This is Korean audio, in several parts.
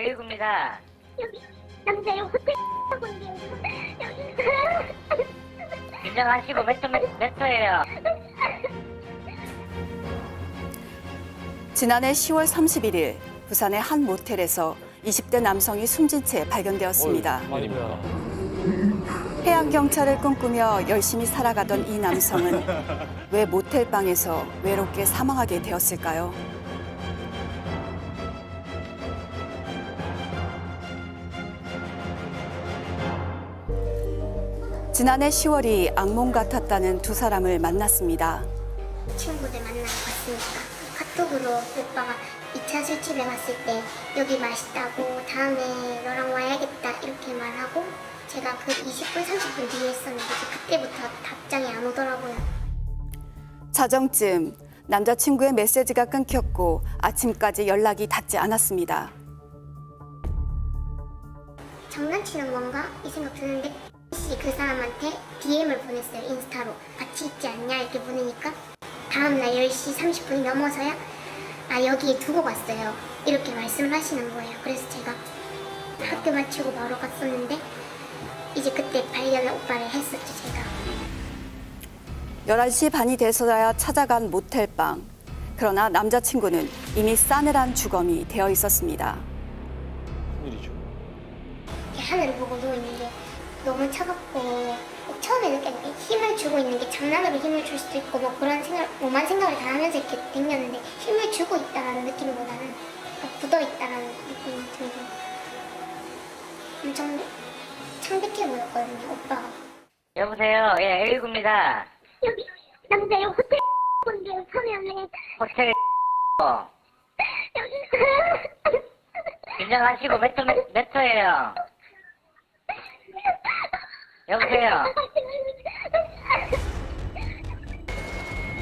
119입니다. 여기 남자의 호텔 하고 있는데요. 여기 긴장하시고 몇 초예요? 지난해 10월 31일 부산의 한 모텔에서 20대 남성이 숨진 채 발견되었습니다. 해양 경찰을 꿈꾸며 열심히 살아가던 이 남성은 왜 모텔방에서 외롭게 사망하게 되었을까요? 지난해 10월이 악몽 같았다는 두 사람을 만났습니다. 친구들 만나러 갔으니까 카톡으로 오빠가 2차 술집에 갔을 때 여기 맛있다고 다음에 너랑 와야겠다 이렇게 말하고 제가 그 20분 30분 뒤에 있었는데 그때부터 답장이 안 오더라고요. 자정쯤 남자친구의 메시지가 끊겼고 아침까지 연락이 닿지 않았습니다. 장난치는 건가? 이 생각 드는데 혹시 그 사람한테 DM을 보냈어요. 인스타로. 같이 있지 않냐 이렇게 보내니까 다음날 10시 30분이 넘어서야 여기에 두고 갔어요. 이렇게 말씀을 하시는 거예요. 그래서 제가 학교 마치고 바로 갔었는데 이제 그때 발견을 오빠를 했었죠. 제가. 11시 반이 돼서야 찾아간 모텔방. 그러나 남자친구는 이미 싸늘한 주검이 되어 있었습니다. 일이죠. 이렇게 하늘을 보고 누워있는 게 너무 차갑고 처음에 느꼈는 게 힘을 주고 있는 게 장난으로 힘을 줄 수도 있고 뭐 그런 생각, 오만 생각을 다 하면서 이렇게 댕겼는데 힘을 주고 있다라는 느낌보다는 굳어있다라는 느낌이 들고 엄청 창백해 보였거든요, 오빠가. 여보세요? 예, 119입니다. 여기 남자의 호텔 인데요, 서면에 호텔 여기 긴장하시고 몇 초예요? 여보세요?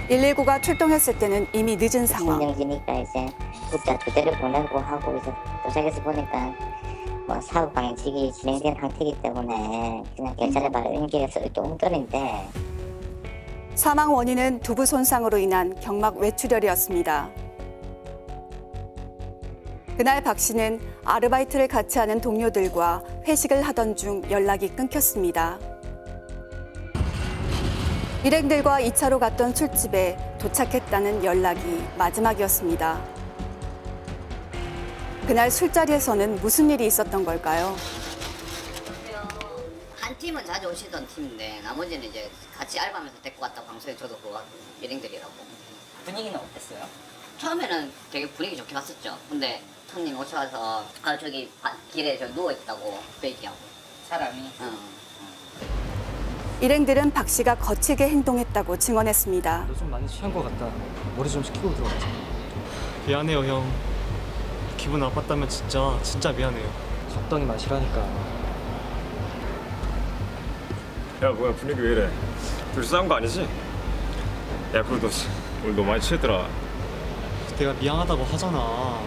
119가 출동했을 때는 이미 늦은 상황. 신경지니까 이제 국자 두 대를 보내고 하고 이제 도착해서 보니까 뭐 사후 방식이 진행된 상태이기 때문에 그냥 경찰에 바로 연결해서 똥떨인데 사망 원인은 두부 손상으로 인한 경막 외출혈이었습니다. 그날 박 씨는 아르바이트를 같이 하는 동료들과 회식을 하던 중 연락이 끊겼습니다. 일행들과 2차로 갔던 술집에 도착했다는 연락이 마지막이었습니다. 그날 술자리에서는 무슨 일이 있었던 걸까요? 한 팀은 자주 오시던 팀인데 나머지는 이제 같이 알바하면서 데리고 갔다 방송에 저도 그거 일행들이라고. 분위기는 어땠어요? 처음에는 되게 분위기 좋게 갔었죠. 근데 손님 오셔서 저기 길에 저 누워있다고 얘기하고. 사람이? 일행들은 박 씨가 거칠게 행동했다고 증언했습니다. 너 좀 많이 취한 것 같다. 머리 좀 식히고 들어가자. 미안해요, 형. 기분 나빴다면 진짜 미안해요. 적당히 마시라니까. 야 뭐야 분위기 왜 이래? 둘이 싸운 거 아니지? 야 그래도 오늘 너무 많이 취했더라. 내가 미안하다고 하잖아.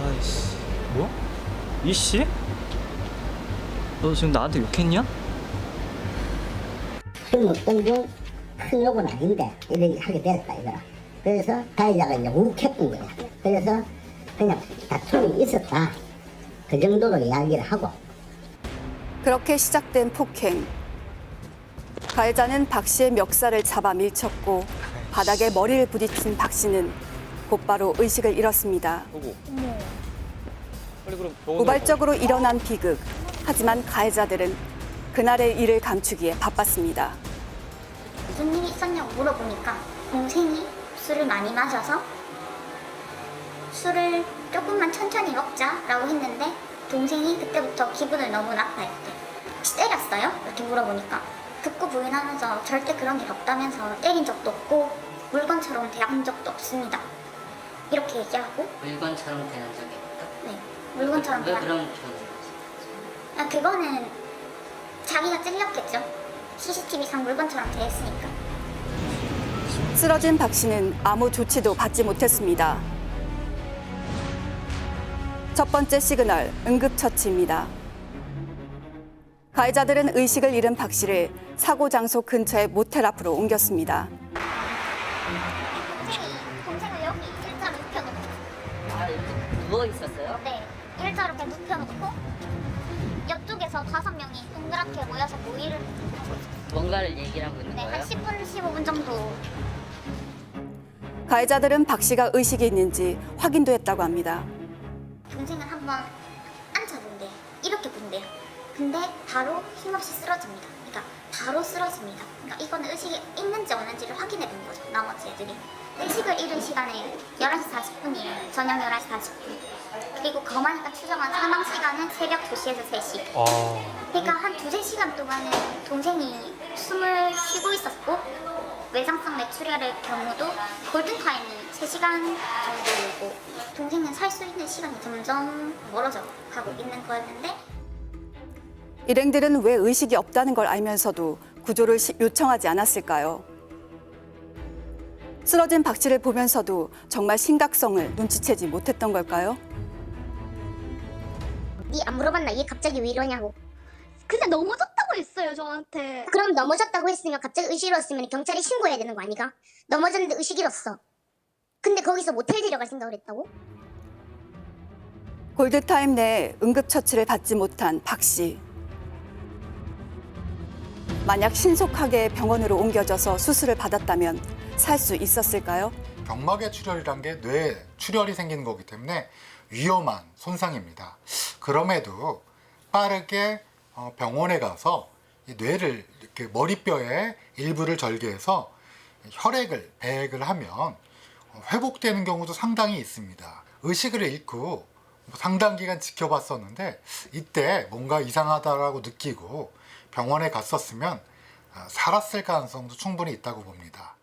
아이씨. 뭐? 이씨? 너 지금 나한테 욕했냐? 술 먹던 중 큰 욕은 아닌데 이렇게 하게 됐다 이거라. 그래서 가해자가 이제 욱했던 거야. 그래서 그냥 다툼이 있었다. 그 정도로 이야기를 하고. 그렇게 시작된 폭행. 가해자는 박 씨의 멱살을 잡아 밀쳤고 바닥에 머리를 부딪힌 박 씨는 곧바로 의식을 잃었습니다. 빨리 그럼 병원으로 우발적으로 일어난 비극. 하지만 가해자들은 그날의 일을 감추기에 바빴습니다. 무슨 일이 있었냐고 물어보니까 동생이 술을 많이 마셔서 술을 조금만 천천히 먹자라고 했는데 동생이 그때부터 기분을 너무 나빠했대. 혹시 때렸어요? 이렇게 물어보니까 듣고 부인하면서 절대 그런 일 없다면서 때린 적도 없고 물건처럼 대한 적도 없습니다. 이렇게 얘기하고 물건처럼 되는 적이 있다? 네, 물건처럼 왜 대한 그런 그거는 자기가 찔렸겠죠. CCTV상 물건처럼 대했으니까. 쓰러진 박 씨는 아무 조치도 받지 못했습니다. 첫 번째 시그널, 응급처치입니다. 가해자들은 의식을 잃은 박 씨를 사고 장소 근처의 모텔 앞으로 옮겼습니다. 동생을 여기 일자로 눕혀놓고. 누워 있었어요? 네. 일자로 이렇게 눕혀놓고 옆쪽에서 5명이 동그랗게 모여서 모의를 하고 있었어요. 뭔가를 얘기를 하고 있는 네, 한 거예요? 10분, 15분 정도. 가해자들은 박 씨가 의식이 있는지 확인도 했다고 합니다. 동생을 한번 앉혀본대요. 이렇게 본대요. 근데 바로 힘없이 쓰러집니다. 그러니까 바로 쓰러집니다. 그러니까 이거는 의식이 있는지 없는지를 확인해 본 거죠. 나머지 애들이. 의식을 잃은 시간에 11시 40분이에요. 저녁 11시 40분. 그리고 거만이가 추정한 사망 시간은 새벽 2시에서 3시. 그러니까 한 2~3시간 동안은 동생이 숨을 쉬고 있었고 외상성 뇌출혈의 경우도 골든타임이 3시간 정도이고 동생은 살 수 있는 시간이 점점 멀어져 가고 있는 거였는데 일행들은 왜 의식이 없다는 걸 알면서도 구조를 요청하지 않았을까요? 쓰러진 박 씨를 보면서도 정말 심각성을 눈치채지 못했던 걸까요? 니 안 물어봤나? 얘 갑자기 왜 이러냐고. 그냥 넘어졌다고 했어요, 저한테. 그럼 넘어졌다고 했으면 갑자기 의식 잃었으면 경찰에 신고해야 되는 거 아니가? 넘어졌는데 의식 잃었어. 근데 거기서 모텔 데려갈 생각을 했다고? 골드타임 내에 응급처치를 받지 못한 박 씨. 만약 신속하게 병원으로 옮겨져서 수술을 받았다면 살 수 있었을까요? 병막의 출혈이란 게 뇌에 출혈이 생기는 거기 때문에 위험한 손상입니다. 그럼에도 빠르게 병원에 가서 이 뇌를 이렇게 머리뼈의 일부를 절개해서 혈액을 배액을 하면 회복되는 경우도 상당히 있습니다. 의식을 잃고 상당 기간 지켜봤었는데 이때 뭔가 이상하다라고 느끼고 병원에 갔었으면 살았을 가능성도 충분히 있다고 봅니다.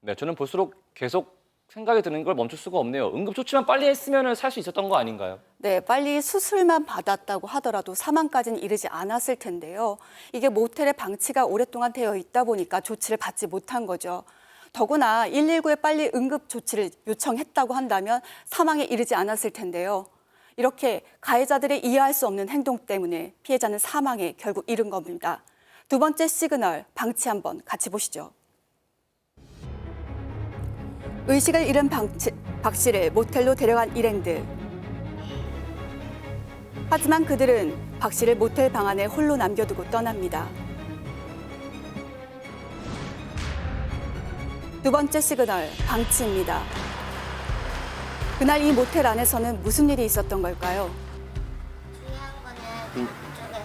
네, 저는 볼수록 계속 생각이 드는 걸 멈출 수가 없네요. 응급조치만 빨리 했으면 살 수 있었던 거 아닌가요? 네, 빨리 수술만 받았다고 하더라도 사망까지는 이르지 않았을 텐데요. 이게 모텔에 방치가 오랫동안 되어 있다 보니까 조치를 받지 못한 거죠. 더구나 119에 빨리 응급 조치를 요청했다고 한다면 사망에 이르지 않았을 텐데요. 이렇게 가해자들의 이해할 수 없는 행동 때문에 피해자는 사망에 결국 이른 겁니다. 두 번째 시그널, 방치 한번 같이 보시죠. 의식을 잃은 박 씨를 모텔로 데려간 일행들. 하지만 그들은 박 씨를 모텔 방 안에 홀로 남겨두고 떠납니다. 두 번째 시그널, 방치입니다. 그날 이 모텔 안에서는 무슨 일이 있었던 걸까요? 중요한 거는 그쪽에서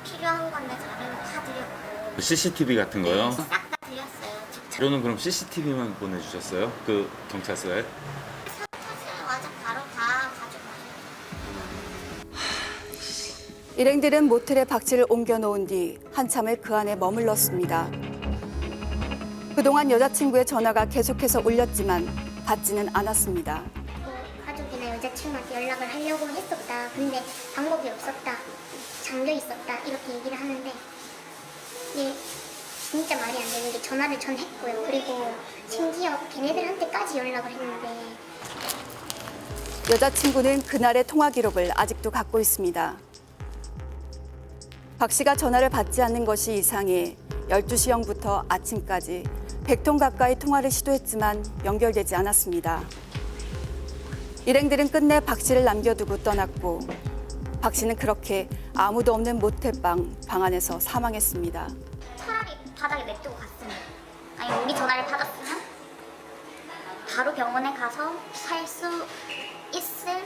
필요한 건데 자료는 다 드렸고 CCTV 같은 거요? 싹 다 드렸어요. 자료는 그럼 CCTV만 보내주셨어요? 그 경찰서에? 사실 와서 바로 다 가져가요. 일행들은 모텔에 박 씨를 옮겨놓은 뒤 한참을 그 안에 머물렀습니다. 그동안 여자친구의 전화가 계속해서 울렸지만 받지는 않았습니다. 가족이나 여자친구한테 연락을 하려고 했었다. 근데 방법이 없었다. 잠겨 있었다. 이렇게 얘기를 하는데 이게 진짜 말이 안 되는 게 전화를 전 했고요. 그리고 심지어 걔네들한테까지 연락을 했는데 여자친구는 그날의 통화 기록을 아직도 갖고 있습니다. 박 씨가 전화를 받지 않는 것이 이상해 12시경부터 아침까지 100통 가까이 통화를 시도했지만 연결되지 않았습니다. 일행들은 끝내 박 씨를 남겨두고 떠났고 박 씨는 그렇게 아무도 없는 모텔방 방 안에서 사망했습니다. 차라리 바닥에 냅두고 갔으면 아니 우리 전화를 받았으면 바로 병원에 가서 살 수 있을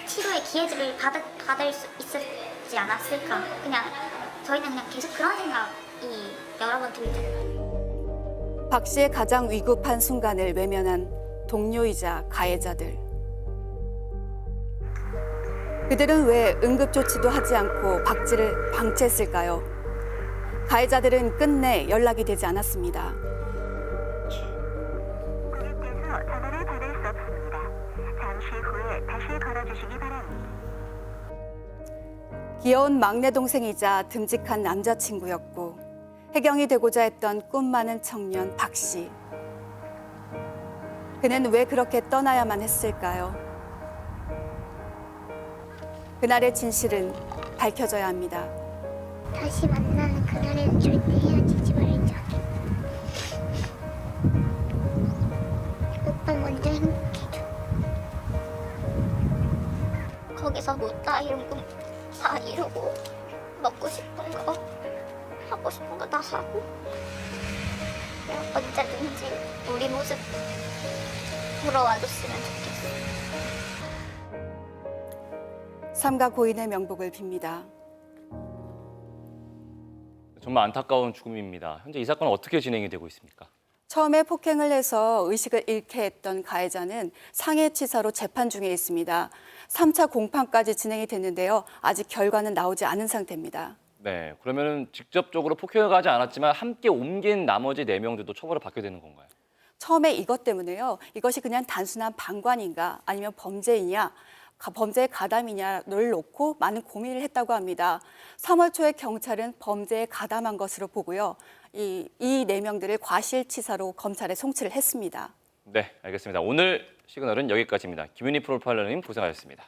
치료의 기회를 받을 수 있었지 않았을까. 저희는 그냥 계속 그런 생각이 여러 번 들더라고요. 박 씨의 가장 위급한 순간을 외면한 동료이자 가해자들. 그들은 왜 응급조치도 하지 않고 박쥐를 방치했을까요? 가해자들은 끝내 연락이 되지 않았습니다. 고객께서 전화를 받을 수 없습니다. 잠시 후에 다시 걸어주시기 바랍니다. 귀여운 막내 동생이자 듬직한 남자친구였고 해경이 되고자 했던 꿈 많은 청년 박 씨. 그는 왜 그렇게 떠나야만 했을까요? 그날의 진실은 밝혀져야 합니다. 다시 만나는 그날에는 절대 헤어지지 말자. 오빠 먼저 행복해줘. 거기서 뭐 다 이룬 거 다 이루고 먹고 싶은 거 하고 싶은 거 다 하고 그냥 언제든지 우리 모습 돌아와줬으면 좋겠어. 삼가 고인의 명복을 빕니다. 정말 안타까운 죽음입니다. 현재 이 사건은 어떻게 진행이 되고 있습니까? 처음에 폭행을 해서 의식을 잃게 했던 가해자는 상해치사로 재판 중에 있습니다. 3차 공판까지 진행이 됐는데요. 아직 결과는 나오지 않은 상태입니다. 네, 그러면 직접적으로 폭행을 가지 않았지만 함께 옮긴 나머지 4명들도 처벌을 받게 되는 건가요? 처음에 이것 때문에요. 이것이 그냥 단순한 방관인가 아니면 범죄이냐, 범죄의 가담이냐를 놓고 많은 고민을 했다고 합니다. 3월 초에 경찰은 범죄에 가담한 것으로 보고요. 이 4명들을 과실치사로 검찰에 송치를 했습니다. 네, 알겠습니다. 오늘 시그널은 여기까지입니다. 김윤희 프로파일러님 고생하셨습니다.